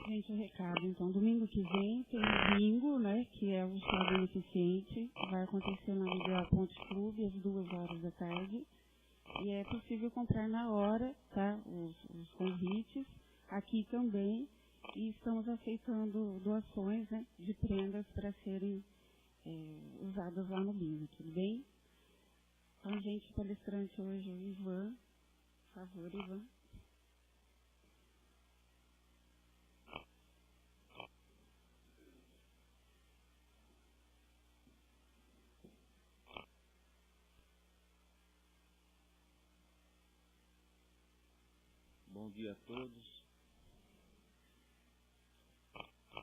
Gente, o recado, então, domingo que vem tem bingo, né, que é o chá beneficente, vai acontecer na Miguel Ponte Clube às 2h da tarde, e é possível comprar na hora, tá, os convites, aqui também, e estamos aceitando doações, né, de prendas para serem usadas lá no bingo, tudo bem? Então, gente, palestrante hoje é o Ivan, por favor, Ivan. Bom dia a todos.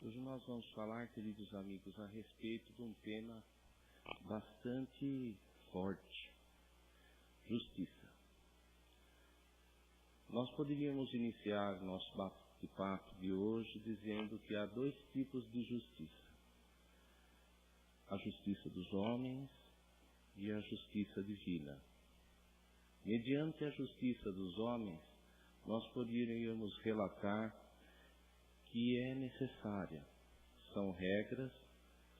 Hoje nós vamos falar, queridos amigos, a respeito de um tema bastante forte: justiça. Nós poderíamos iniciar nosso bate-papo de hoje dizendo que há dois tipos de justiça: a justiça dos homens e a justiça divina. Mediante a justiça dos homens, nós poderíamos relatar que é necessária. São regras,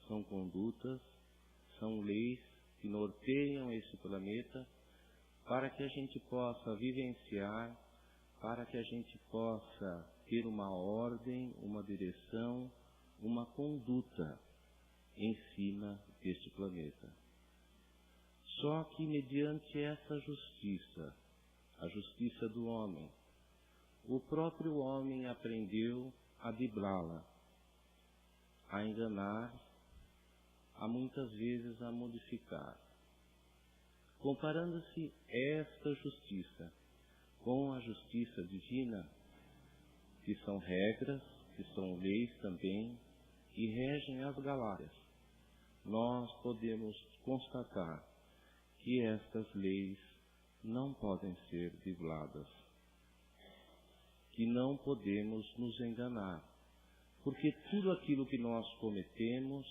são condutas, são leis que norteiam esse planeta para que a gente possa vivenciar, para que a gente possa ter uma ordem, uma direção, uma conduta em cima deste planeta. Só que mediante essa justiça, a justiça do homem, o próprio homem aprendeu a driblá-la, a enganar, a muitas vezes a modificar. Comparando-se esta justiça com a justiça divina, que são regras, que são leis também, que regem as galáxias, nós podemos constatar que estas leis não podem ser dribladas, que não podemos nos enganar, porque tudo aquilo que nós cometemos,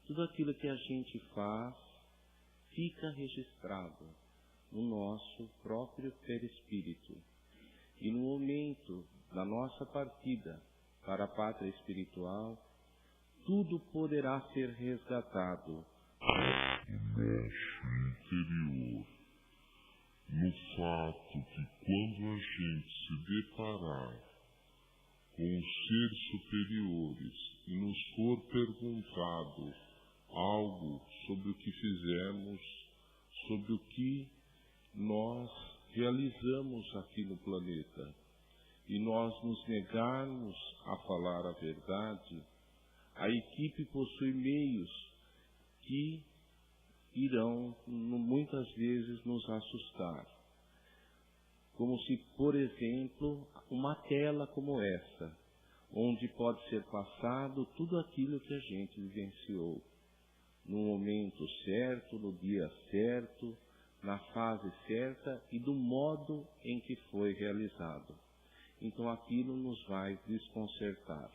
tudo aquilo que a gente faz, fica registrado no nosso próprio perispírito. E no momento da nossa partida para a pátria espiritual, tudo poderá ser resgatado do nosso interior. No fato que quando a gente se deparar com os seres superiores e nos for perguntado algo sobre o que fizemos, sobre o que nós realizamos aqui no planeta, e nós nos negarmos a falar a verdade, a equipe possui meios que irão muitas vezes nos assustar. Como se, por exemplo, uma tela como essa, onde pode ser passado tudo aquilo que a gente vivenciou, no momento certo, no dia certo, na fase certa e do modo em que foi realizado. Então aquilo nos vai desconcertar.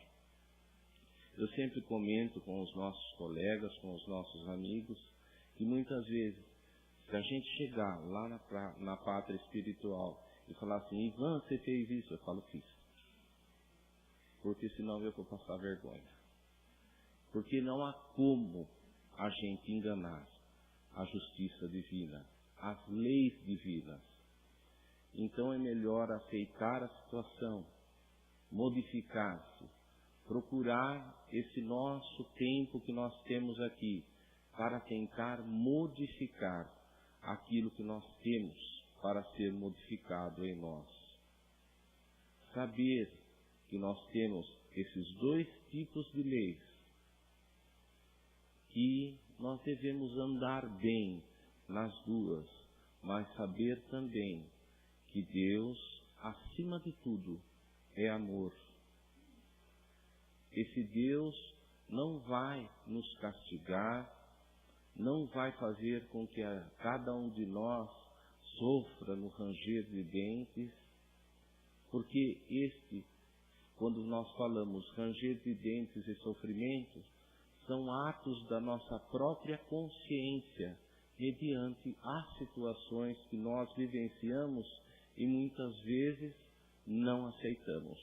Eu sempre comento com os nossos colegas, com os nossos amigos, que muitas vezes, se a gente chegar lá na pátria espiritual e falar assim: Ivan, você fez isso? Eu falo: fiz. Porque senão eu vou passar vergonha. Porque não há como a gente enganar a justiça divina, as leis divinas. Então é melhor aceitar a situação, modificar-se, procurar esse nosso tempo que nós temos aqui, para tentar modificar aquilo que nós temos para ser modificado em nós. Saber que nós temos esses dois tipos de leis, que nós devemos andar bem nas duas, mas saber também que Deus, acima de tudo, é amor. Esse Deus não vai nos castigar, não vai fazer com que cada um de nós sofra no ranger de dentes, porque quando nós falamos ranger de dentes e sofrimentos, são atos da nossa própria consciência, mediante as situações que nós vivenciamos e muitas vezes não aceitamos.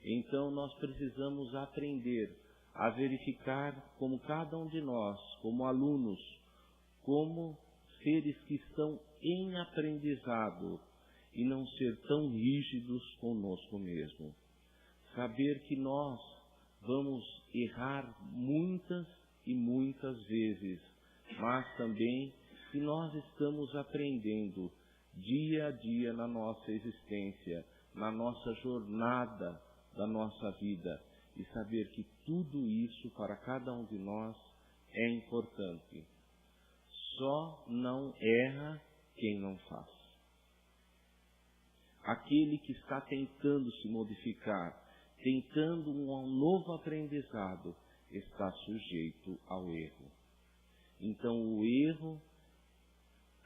Então nós precisamos aprender a verificar como cada um de nós, como alunos, como seres que estão em aprendizado e não ser tão rígidos conosco mesmo. Saber que nós vamos errar muitas e muitas vezes, mas também que nós estamos aprendendo dia a dia na nossa existência, na nossa jornada da nossa vida, e saber que tudo isso para cada um de nós é importante. Só não erra quem não faz. Aquele que está tentando se modificar, tentando um novo aprendizado, está sujeito ao erro. Então o erro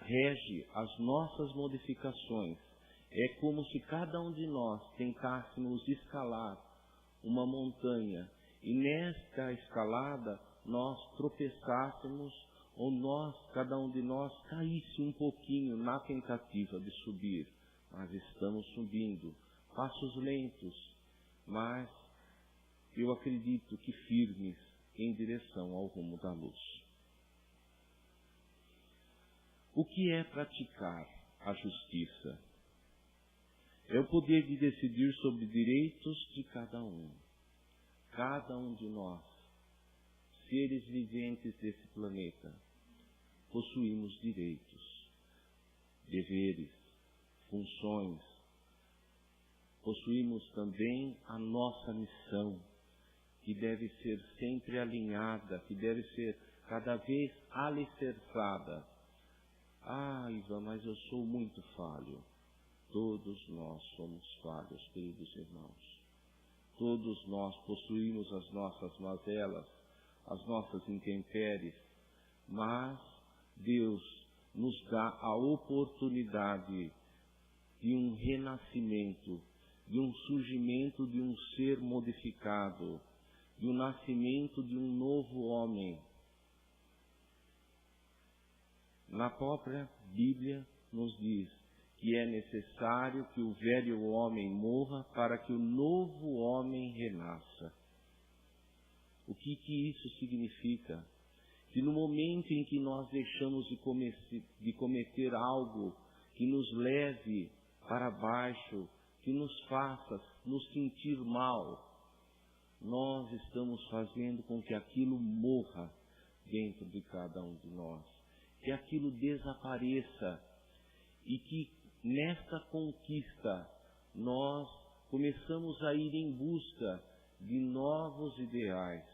rege as nossas modificações. É como se cada um de nós tentássemos escalar uma montanha e nesta escalada nós tropeçássemos ou cada um de nós caísse um pouquinho na tentativa de subir. Mas estamos subindo, passos lentos, mas eu acredito que firmes em direção ao rumo da luz. O que é praticar a justiça? É o poder de decidir sobre direitos de cada um. Cada um de nós, seres viventes desse planeta, possuímos direitos, deveres, funções. Possuímos também a nossa missão, que deve ser sempre alinhada, que deve ser cada vez alicerçada. Ah, Ivan, mas eu sou muito falho. Todos nós somos falhos, queridos irmãos. Todos nós possuímos as nossas mazelas, as nossas intempéries, mas Deus nos dá a oportunidade de um renascimento, de um surgimento de um ser modificado, de um nascimento de um novo homem. Na própria Bíblia nos diz que é necessário que o velho homem morra para que o novo homem renasça. O que isso significa? Que no momento em que nós deixamos de cometer algo que nos leve para baixo, que nos faça nos sentir mal, nós estamos fazendo com que aquilo morra dentro de cada um de nós, que aquilo desapareça e que nesta conquista nós começamos a ir em busca de novos ideais.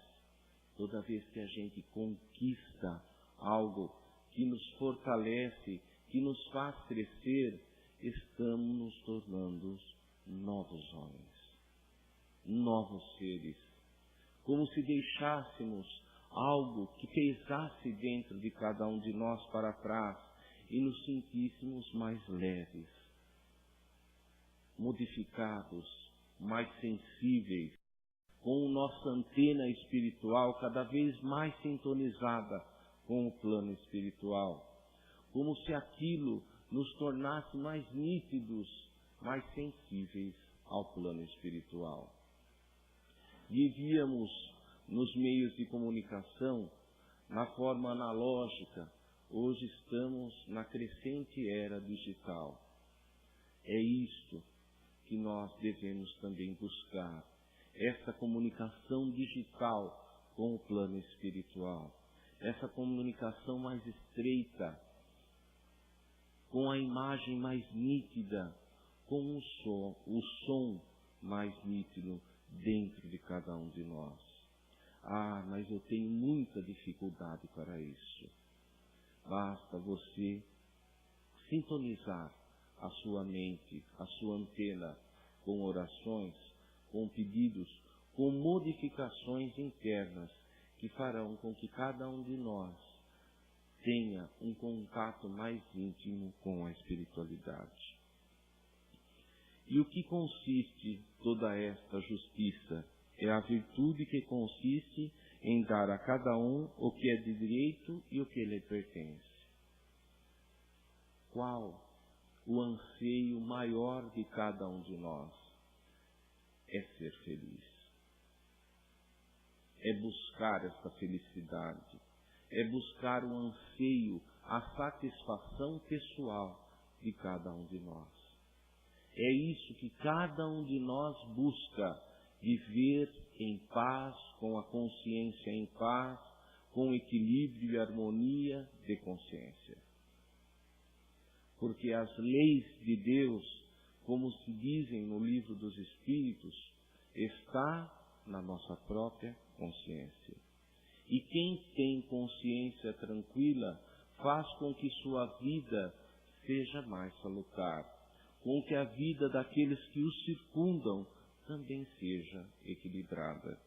Toda vez que a gente conquista algo que nos fortalece, que nos faz crescer, estamos nos tornando novos homens, novos seres. Como se deixássemos algo que pesasse dentro de cada um de nós para trás e nos sentíssemos mais leves, modificados, mais sensíveis, com nossa antena espiritual cada vez mais sintonizada com o plano espiritual, como se aquilo nos tornasse mais nítidos, mais sensíveis ao plano espiritual. Vivíamos nos meios de comunicação na forma analógica, hoje estamos na crescente era digital. É isto que nós devemos também buscar, essa comunicação digital com o plano espiritual, essa comunicação mais estreita, com a imagem mais nítida, com o som mais nítido dentro de cada um de nós. Ah, mas eu tenho muita dificuldade para isso. Basta você sintonizar a sua mente, a sua antena, com orações, com pedidos, com modificações internas que farão com que cada um de nós tenha um contato mais íntimo com a espiritualidade. E o que consiste toda esta justiça? É a virtude que consiste em dar a cada um o que é de direito e o que lhe pertence. Qual o anseio maior de cada um de nós? é ser feliz. É buscar essa felicidade. É buscar o anseio, a satisfação pessoal de cada um de nós. É isso que cada um de nós busca, viver em paz, com a consciência em paz, com equilíbrio e harmonia de consciência. Porque as leis de Deus, como se dizem no livro dos Espíritos, está na nossa própria consciência. E quem tem consciência tranquila faz com que sua vida seja mais salutar, com que a vida daqueles que o circundam também seja equilibrada.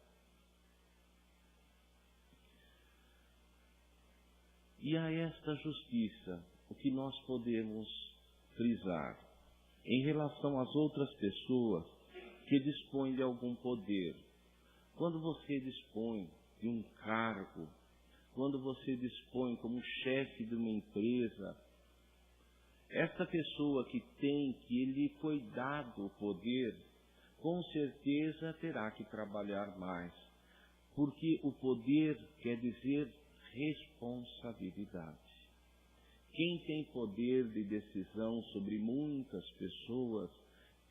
E a esta justiça, o que nós podemos frisar em relação às outras pessoas que dispõem de algum poder. Quando você dispõe de um cargo, quando você dispõe como chefe de uma empresa, essa pessoa que lhe foi dado o poder, com certeza terá que trabalhar mais, porque o poder quer dizer responsabilidade. Quem tem poder de decisão sobre muitas pessoas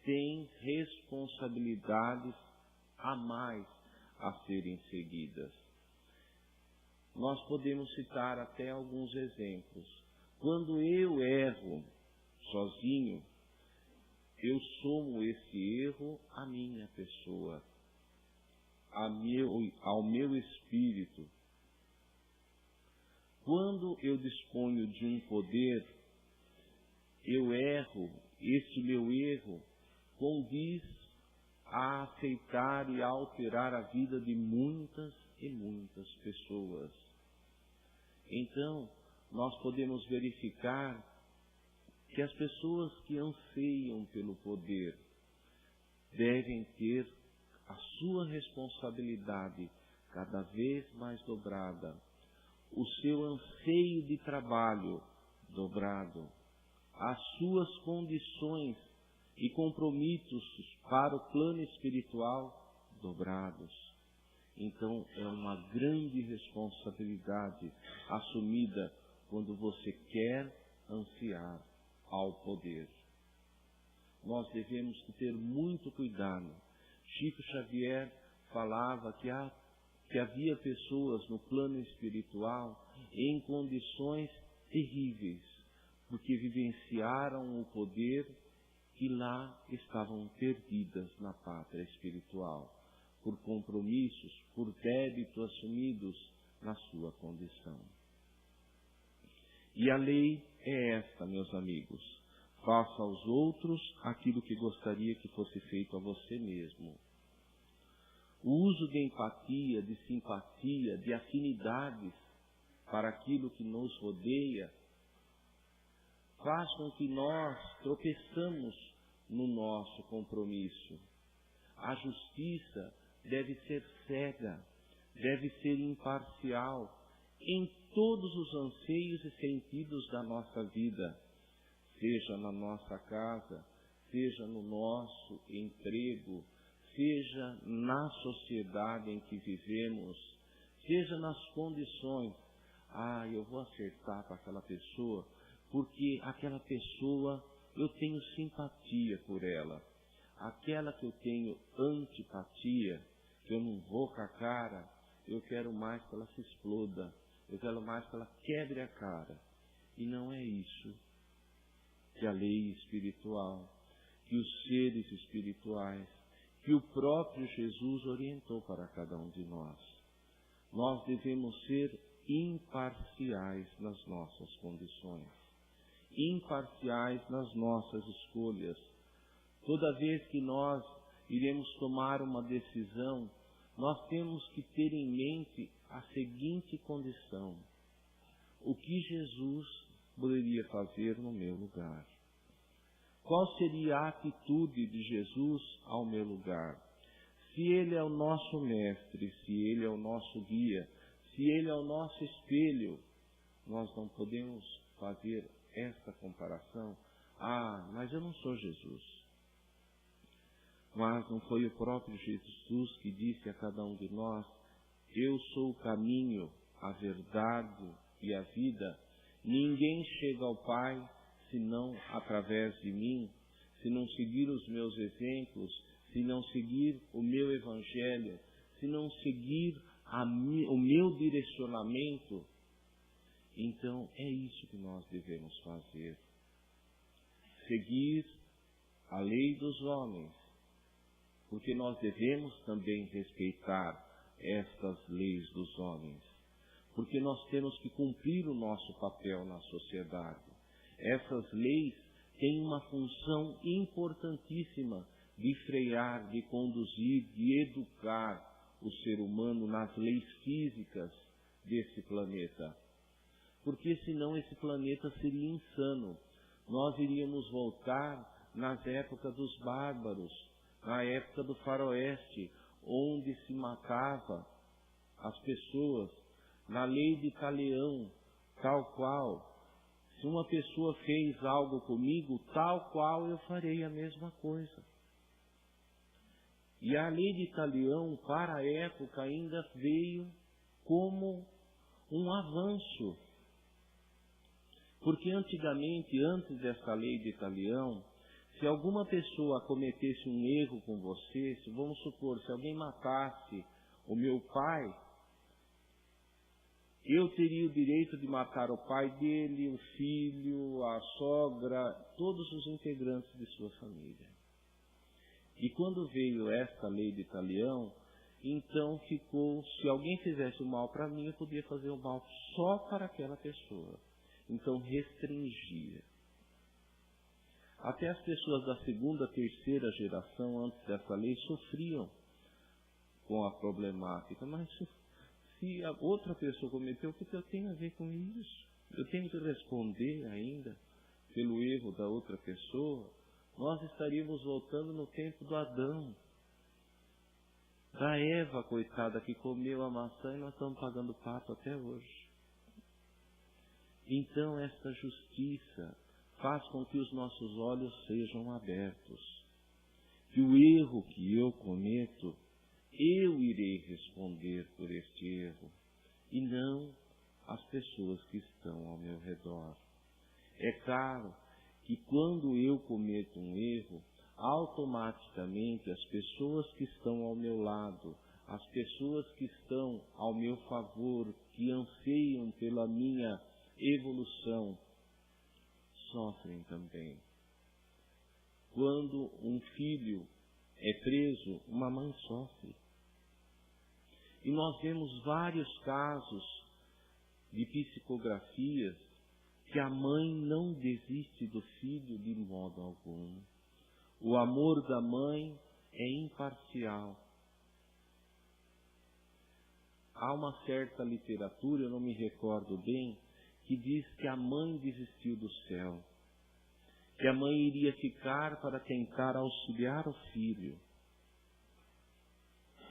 tem responsabilidades a mais a serem seguidas. Nós podemos citar até alguns exemplos. Quando eu erro sozinho, eu somo esse erro à minha pessoa, ao meu espírito. Quando eu disponho de um poder, eu erro, esse meu erro condiz a aceitar e a alterar a vida de muitas e muitas pessoas. Então, nós podemos verificar que as pessoas que anseiam pelo poder devem ter a sua responsabilidade cada vez mais dobrada, o seu anseio de trabalho dobrado, as suas condições e compromissos para o plano espiritual dobrados. Então, é uma grande responsabilidade assumida quando você quer ansiar ao poder. Nós devemos ter muito cuidado. Chico Xavier falava que havia pessoas no plano espiritual em condições terríveis, porque vivenciaram o poder e lá estavam perdidas na pátria espiritual, por compromissos, por débitos assumidos na sua condição. E a lei é esta, meus amigos: faça aos outros aquilo que gostaria que fosse feito a você mesmo. O uso de empatia, de simpatia, de afinidades para aquilo que nos rodeia faz com que nós tropeçamos no nosso compromisso. A justiça deve ser cega, deve ser imparcial em todos os anseios e sentidos da nossa vida, seja na nossa casa, seja no nosso emprego, seja na sociedade em que vivemos, seja nas condições. Eu vou acertar com aquela pessoa, porque aquela pessoa eu tenho simpatia por ela. Aquela que eu tenho antipatia, que eu não vou com a cara, eu quero mais que ela se exploda, eu quero mais que ela quebre a cara. E não é isso que a lei espiritual, que os seres espirituais, que o próprio Jesus orientou para cada um de nós. Nós devemos ser imparciais nas nossas condições, imparciais nas nossas escolhas. Toda vez que nós iremos tomar uma decisão, nós temos que ter em mente a seguinte condição: o que Jesus poderia fazer no meu lugar? Qual seria a atitude de Jesus ao meu lugar? Se Ele é o nosso mestre, se Ele é o nosso guia, se Ele é o nosso espelho, nós não podemos fazer esta comparação. Mas eu não sou Jesus. Mas não foi o próprio Jesus que disse a cada um de nós: eu sou o caminho, a verdade e a vida. Ninguém chega ao Pai senão através de mim. Se não seguir os meus exemplos, se não seguir o meu evangelho, se não seguir o meu direcionamento, então é isso que nós devemos fazer. Seguir a lei dos homens, porque nós devemos também respeitar estas leis dos homens, porque nós temos que cumprir o nosso papel na sociedade. Essas leis têm uma função importantíssima de frear, de conduzir, de educar o ser humano nas leis físicas desse planeta. Porque senão esse planeta seria insano. Nós iríamos voltar nas épocas dos bárbaros, na época do faroeste, onde se matava as pessoas, na lei de Talião, tal qual. Se uma pessoa fez algo comigo, tal qual eu farei a mesma coisa. E a lei de Talião, para a época, ainda veio como um avanço. Porque antigamente, antes dessa lei de Talião, se alguma pessoa cometesse um erro com você, vamos supor, se alguém matasse o meu pai, eu teria o direito de matar o pai dele, o filho, a sogra, todos os integrantes de sua família. E quando veio esta lei de Talião, então ficou, se alguém fizesse o mal para mim, eu podia fazer o mal só para aquela pessoa. Então restringia. Até as pessoas da segunda, terceira geração, antes dessa lei, sofriam com a problemática. Mas se a outra pessoa cometeu, o que eu tenho a ver com isso? Eu tenho que responder ainda pelo erro da outra pessoa. Nós estaríamos voltando no tempo do Adão, da Eva, coitada, que comeu a maçã e nós estamos pagando pato até hoje. Então esta justiça faz com que os nossos olhos sejam abertos. Que o erro que eu cometo, eu irei responder por este erro, e não as pessoas que estão ao meu redor. É claro que quando eu cometo um erro, automaticamente as pessoas que estão ao meu lado, as pessoas que estão ao meu favor, que anseiam pela minha evolução, sofrem também. Quando um filho é preso, uma mãe sofre. E nós vemos vários casos de psicografias que a mãe não desiste do filho de modo algum. O amor da mãe é imparcial. Há uma certa literatura, eu não me recordo bem, que diz que a mãe desistiu do céu, que a mãe iria ficar para tentar auxiliar o filho.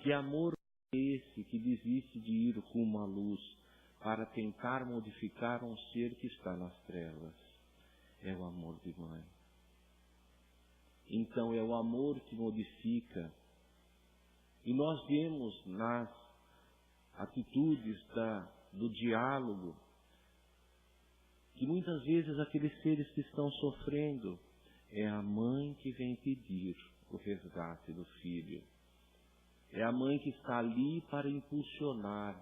Que amor é esse que desiste de ir rumo à luz para tentar modificar um ser que está nas trevas? É o amor de mãe. Então é o amor que modifica. E nós vemos nas atitudes do diálogo que muitas vezes aqueles seres que estão sofrendo, é a mãe que vem pedir o resgate do filho. É a mãe que está ali para impulsionar,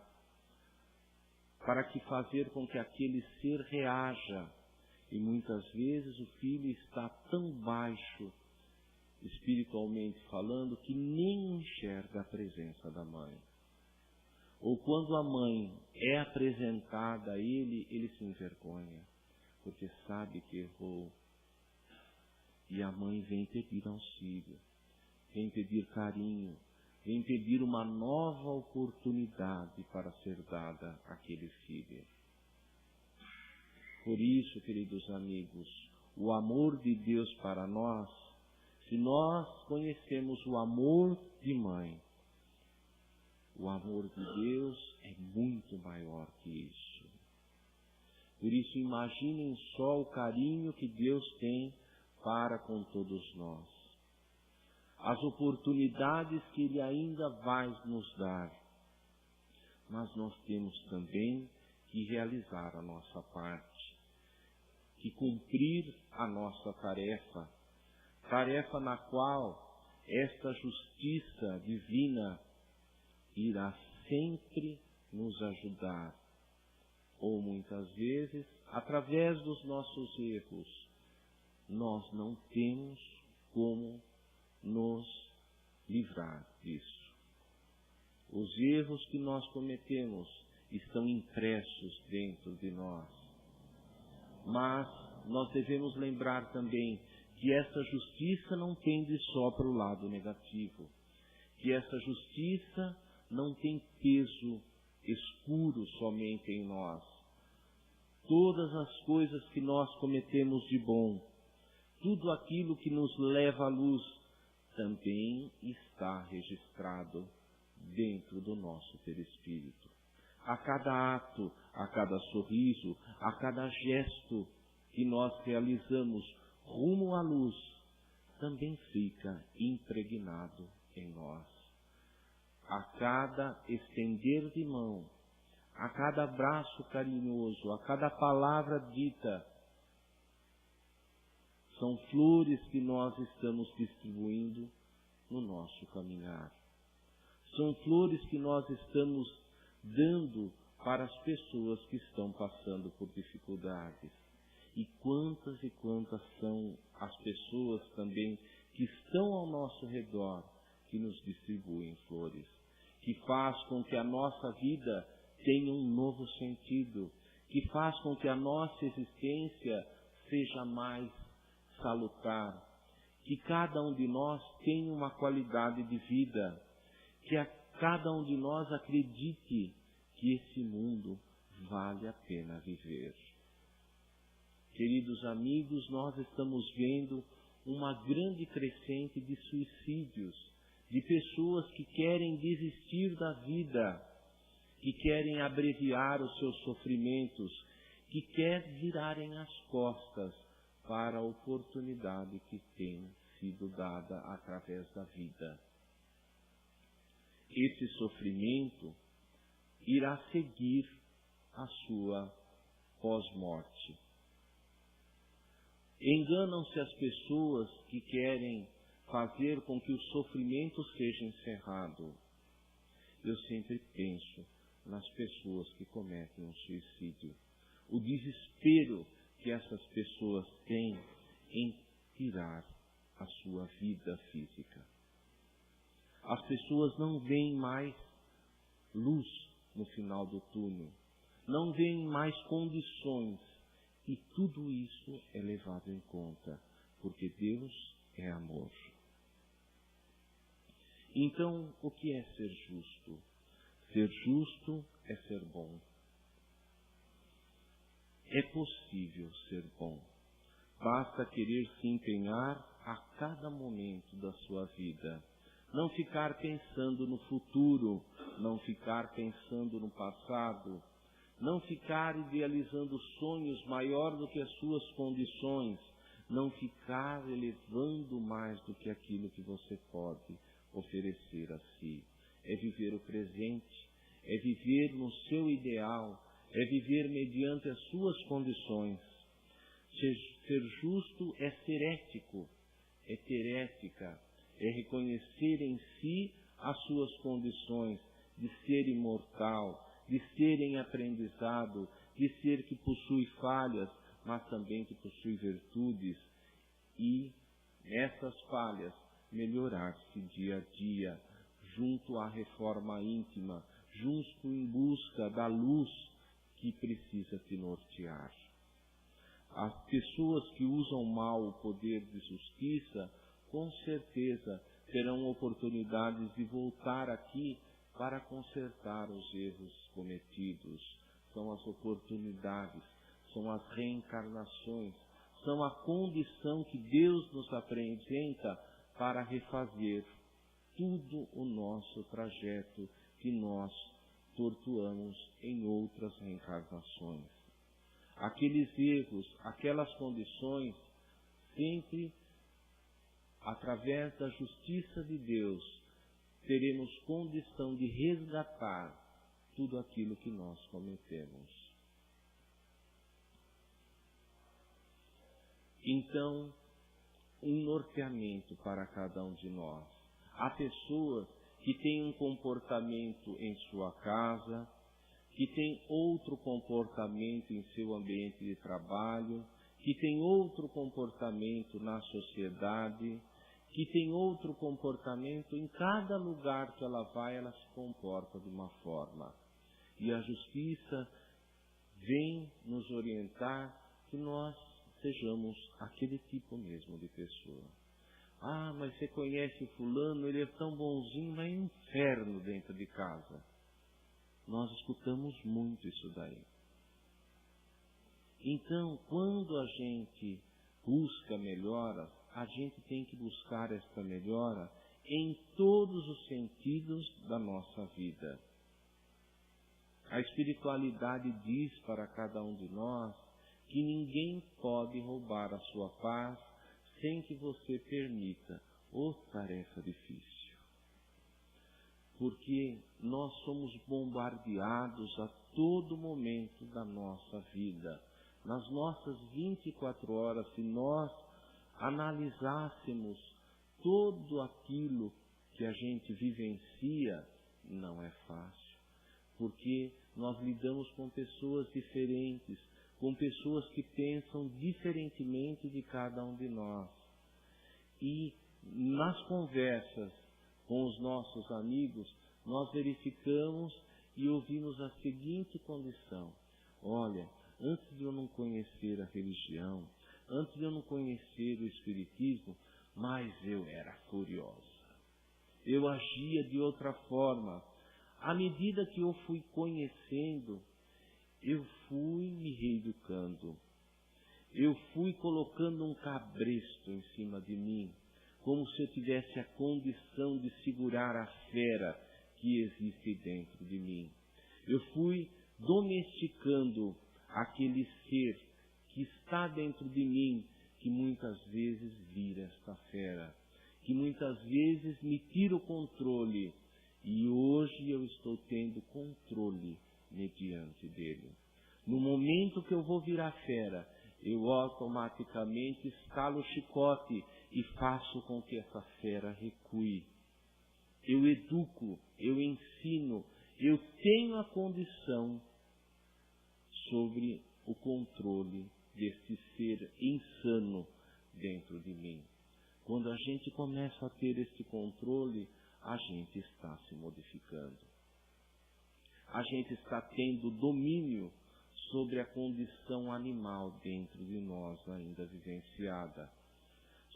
para que fazer com que aquele ser reaja. E muitas vezes o filho está tão baixo, espiritualmente falando, que nem enxerga a presença da mãe. Ou quando a mãe é apresentada a ele, ele se envergonha, porque sabe que errou. E a mãe vem pedir auxílio, vem pedir carinho, vem pedir uma nova oportunidade para ser dada àquele filho. Por isso, queridos amigos, o amor de Deus para nós, se nós conhecemos o amor de mãe, o amor de Deus é muito maior que isso. Por isso, imaginem só o carinho que Deus tem para com todos nós. as oportunidades que Ele ainda vai nos dar. Mas nós temos também que realizar a nossa parte, que cumprir a nossa tarefa, tarefa na qual esta justiça divina irá sempre nos ajudar, ou muitas vezes, através dos nossos erros, nós não temos como nos livrar disso. Os erros que nós cometemos estão impressos dentro de nós. Mas nós devemos lembrar também que essa justiça não tende só para o lado negativo, que essa justiça não tem peso escuro somente em nós. Todas as coisas que nós cometemos de bom, tudo aquilo que nos leva à luz, também está registrado dentro do nosso perispírito. A cada ato, a cada sorriso, a cada gesto que nós realizamos rumo à luz, também fica impregnado em nós. A cada estender de mão, a cada abraço carinhoso, a cada palavra dita, são flores que nós estamos distribuindo no nosso caminhar. São flores que nós estamos dando para as pessoas que estão passando por dificuldades. E quantas são as pessoas também que estão ao nosso redor, que nos distribuem flores, que faz com que a nossa vida tenha um novo sentido, que faz com que a nossa existência seja mais salutar, que cada um de nós tenha uma qualidade de vida, que cada um de nós acredite que esse mundo vale a pena viver. Queridos amigos, nós estamos vendo uma grande crescente de suicídios, de pessoas que querem desistir da vida, que querem abreviar os seus sofrimentos, que querem virarem as costas para a oportunidade que tem sido dada através da vida. Esse sofrimento irá seguir a sua pós-morte. Enganam-se as pessoas que querem fazer com que o sofrimento seja encerrado. Eu sempre penso nas pessoas que cometem um suicídio. O desespero que essas pessoas têm em tirar a sua vida física. As pessoas não veem mais luz no final do túnel, não veem mais condições, e tudo isso é levado em conta, porque Deus é amor. Então, o que é ser justo? Ser justo é ser bom. É possível ser bom. Basta querer se empenhar a cada momento da sua vida. Não ficar pensando no futuro, não ficar pensando no passado, não ficar idealizando sonhos maior do que as suas condições, não ficar elevando mais do que aquilo que você pode oferecer a si. É viver o presente, é viver no seu ideal, é viver mediante as suas condições. Ser justo é ser ético, é ter ética, é reconhecer em si as suas condições de ser imortal, de ser em aprendizado, de ser que possui falhas, mas também que possui virtudes, e nessas falhas melhorar-se dia a dia, junto à reforma íntima, junto em busca da luz que precisa te nortear. As pessoas que usam mal o poder de justiça, com certeza terão oportunidades de voltar aqui para consertar os erros cometidos. São as oportunidades, são as reencarnações, são a condição que Deus nos apresenta para refazer tudo o nosso trajeto que nós tortuamos em outras reencarnações. Aqueles erros, aquelas condições, sempre através da justiça de Deus, teremos condição de resgatar tudo aquilo que nós cometemos. Então, um norteamento para cada um de nós. Há pessoas que têm um comportamento em sua casa, que têm outro comportamento em seu ambiente de trabalho, que têm outro comportamento na sociedade, que tem outro comportamento em cada lugar que ela vai, ela se comporta de uma forma. E a justiça vem nos orientar que nós sejamos aquele tipo mesmo de pessoa. Ah, mas você conhece fulano, ele é tão bonzinho, mas é um inferno dentro de casa. Nós escutamos muito isso daí. Então, quando a gente busca melhoras, a gente tem que buscar esta melhora em todos os sentidos da nossa vida. A espiritualidade diz para cada um de nós que ninguém pode roubar a sua paz sem que você permita. Ô, tarefa difícil. Porque nós somos bombardeados a todo momento da nossa vida. Nas nossas 24 horas, se nós analisássemos tudo aquilo que a gente vivencia, não é fácil. Porque nós lidamos com pessoas diferentes, com pessoas que pensam diferentemente de cada um de nós. E nas conversas com os nossos amigos, nós verificamos e ouvimos a seguinte condição: olha, antes de eu não conhecer a religião, antes de eu não conhecer o Espiritismo, mas eu era curiosa. Eu agia de outra forma. À medida que eu fui conhecendo, eu fui me reeducando. Eu fui colocando um cabresto em cima de mim, como se eu tivesse a condição de segurar a fera que existe dentro de mim. Eu fui domesticando aquele ser que está dentro de mim, que muitas vezes vira esta fera, que muitas vezes me tira o controle, e hoje eu estou tendo controle mediante dele. No momento que eu vou virar fera, eu automaticamente estalo o chicote e faço com que essa fera recue. Eu educo, eu ensino, eu tenho a condição sobre o controle deste ser insano dentro de mim. Quando a gente começa a ter este controle, a gente está se modificando. A gente está tendo domínio sobre a condição animal dentro de nós ainda vivenciada.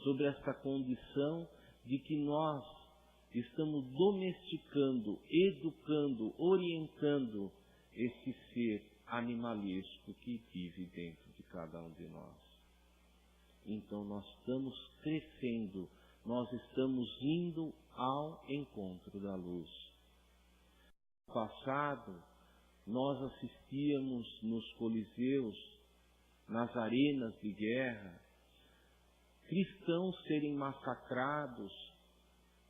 Sobre esta condição de que nós estamos domesticando, educando, orientando esse ser animalesco que vive dentro de cada um de nós. Então nós estamos crescendo, nós estamos indo ao encontro da luz. No passado, nós assistíamos nos coliseus, nas arenas de guerra, cristãos serem massacrados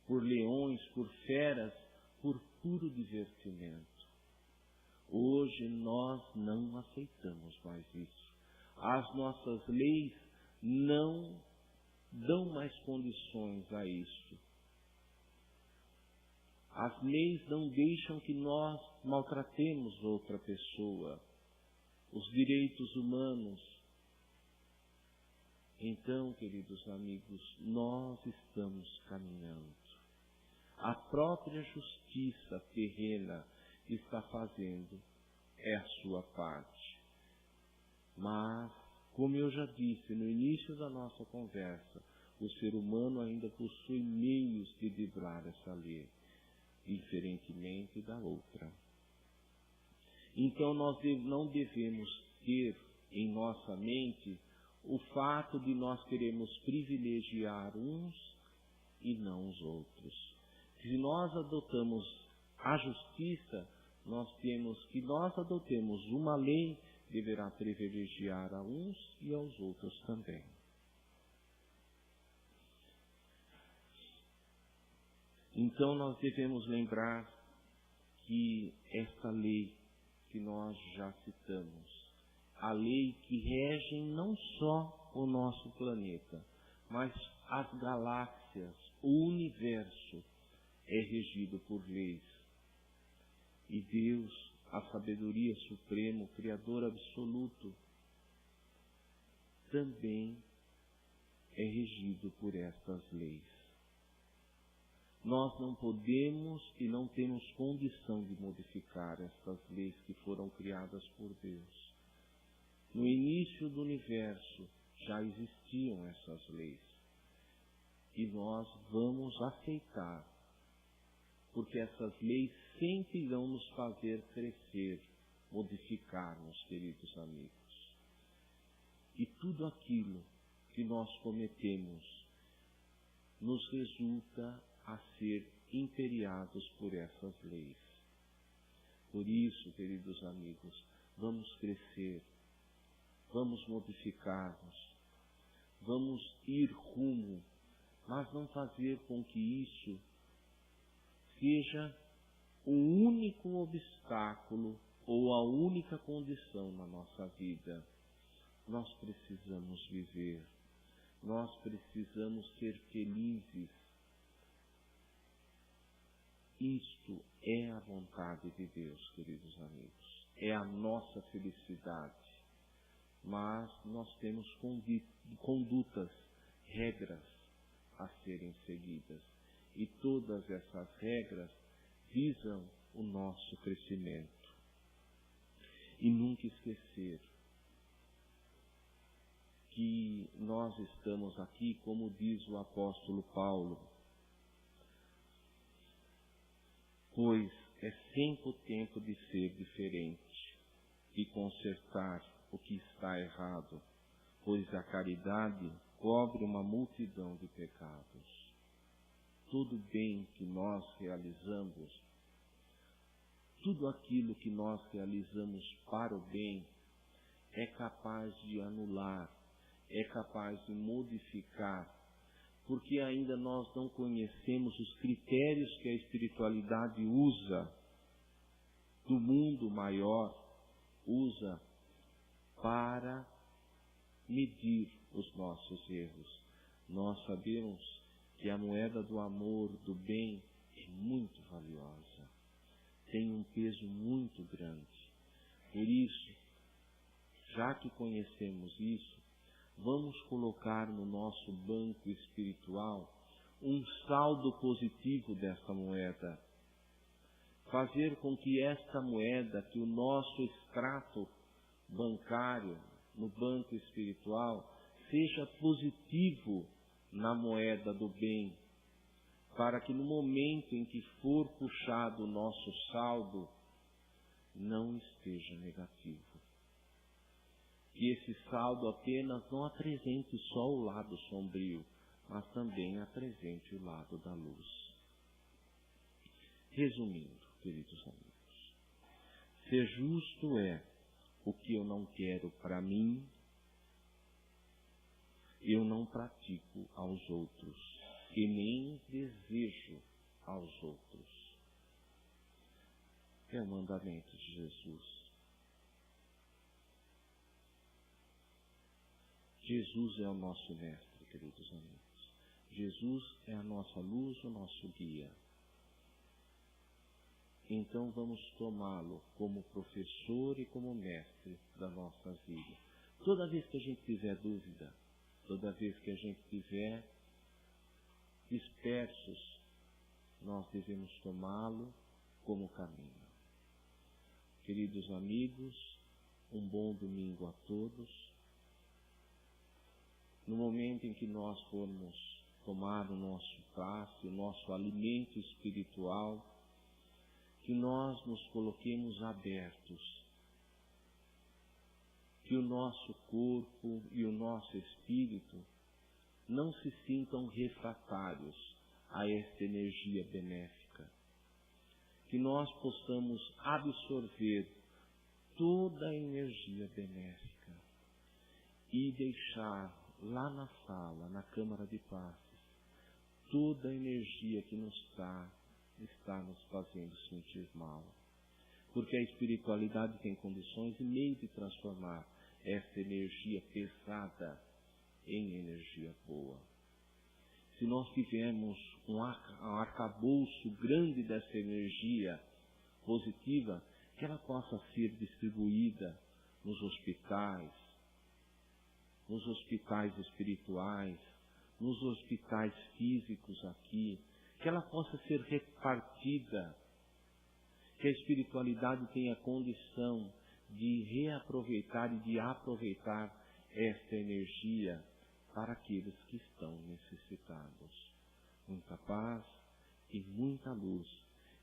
por leões, por feras, por puro divertimento. Hoje nós não aceitamos mais isso. As nossas leis não dão mais condições a isso. As leis não deixam que nós maltratemos outra pessoa, os direitos humanos. Então, queridos amigos, nós estamos caminhando. A própria justiça terrena está fazendo a sua parte. Mas, como eu já disse no início da nossa conversa, o ser humano ainda possui meios de driblar essa lei, diferentemente da outra. Então nós não devemos ter em nossa mente o fato de nós queremos privilegiar uns e não os outros. Se nós adotamos a justiça, nós temos que nós adotemos uma lei, deverá privilegiar a uns e aos outros também. Então nós devemos lembrar que esta lei que nós já citamos, a lei que rege não só o nosso planeta, mas as galáxias, o universo é regido por leis. E Deus, a sabedoria suprema, o Criador absoluto, também é regido por estas leis. Nós não podemos e não temos condição de modificar estas leis que foram criadas por Deus. No início do universo já existiam essas leis. E nós vamos aceitar, porque essas leis sempre irão nos fazer crescer, modificar-nos, queridos amigos. E tudo aquilo que nós cometemos nos resulta a ser imperiados por essas leis. Por isso, queridos amigos, vamos crescer, vamos modificar-nos, vamos ir rumo, mas não fazer com que isso seja o único obstáculo ou a única condição na nossa vida. Nós precisamos viver, nós precisamos ser felizes. Isto é a vontade de Deus, queridos amigos. É a nossa felicidade. Mas nós temos condutas, regras a serem seguidas. E todas essas regras visam o nosso crescimento. E nunca esquecer que nós estamos aqui, como diz o apóstolo Paulo, pois é sempre o tempo de ser diferente e consertar o que está errado, pois a caridade cobre uma multidão de pecados. Todo bem que nós realizamos, tudo aquilo que nós realizamos para o bem, é capaz de anular, é capaz de modificar, porque ainda nós não conhecemos os critérios que a espiritualidade usa, do mundo maior, usa para medir os nossos erros. Nós sabemos que a moeda do amor, do bem, é muito valiosa, tem um peso muito grande. Por isso, já que conhecemos isso, vamos colocar no nosso banco espiritual um saldo positivo dessa moeda. Fazer com que esta moeda, que o nosso extrato bancário no banco espiritual, seja positivo na moeda do bem, para que no momento em que for puxado o nosso saldo, não esteja negativo. Que esse saldo apenas não apresente só o lado sombrio, mas também apresente o lado da luz. Resumindo, queridos amigos, ser justo é o que eu não quero para mim, eu não pratico aos outros, e nem desejo aos outros. É o mandamento de Jesus. Jesus é o nosso mestre, queridos amigos. Jesus é a nossa luz, o nosso guia. Então vamos tomá-lo como professor e como mestre da nossa vida. Toda vez que a gente tiver dúvida, toda vez que a gente tiver dispersos, nós devemos tomá-lo como caminho. Queridos amigos, um bom domingo a todos. No momento em que nós formos tomar o nosso passe, o nosso alimento espiritual, que nós nos coloquemos abertos, que o nosso corpo e o nosso espírito não se sintam refratários a esta energia benéfica, que nós possamos absorver toda a energia benéfica e deixar lá na sala, na Câmara de Passes, toda a energia que está nos fazendo sentir mal. Porque a espiritualidade tem condições e meio de transformar essa energia pesada em energia boa. Se nós tivermos um arcabouço grande dessa energia positiva, que ela possa ser distribuída nos hospitais espirituais, nos hospitais físicos aqui, que ela possa ser repartida, que a espiritualidade tenha condição de reaproveitar e de aproveitar esta energia para aqueles que estão necessitados. Muita paz e muita luz.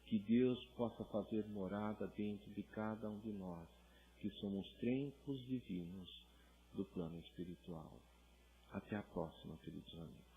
Que Deus possa fazer morada dentro de cada um de nós, que somos templos divinos do plano espiritual. Até a próxima, queridos amigos.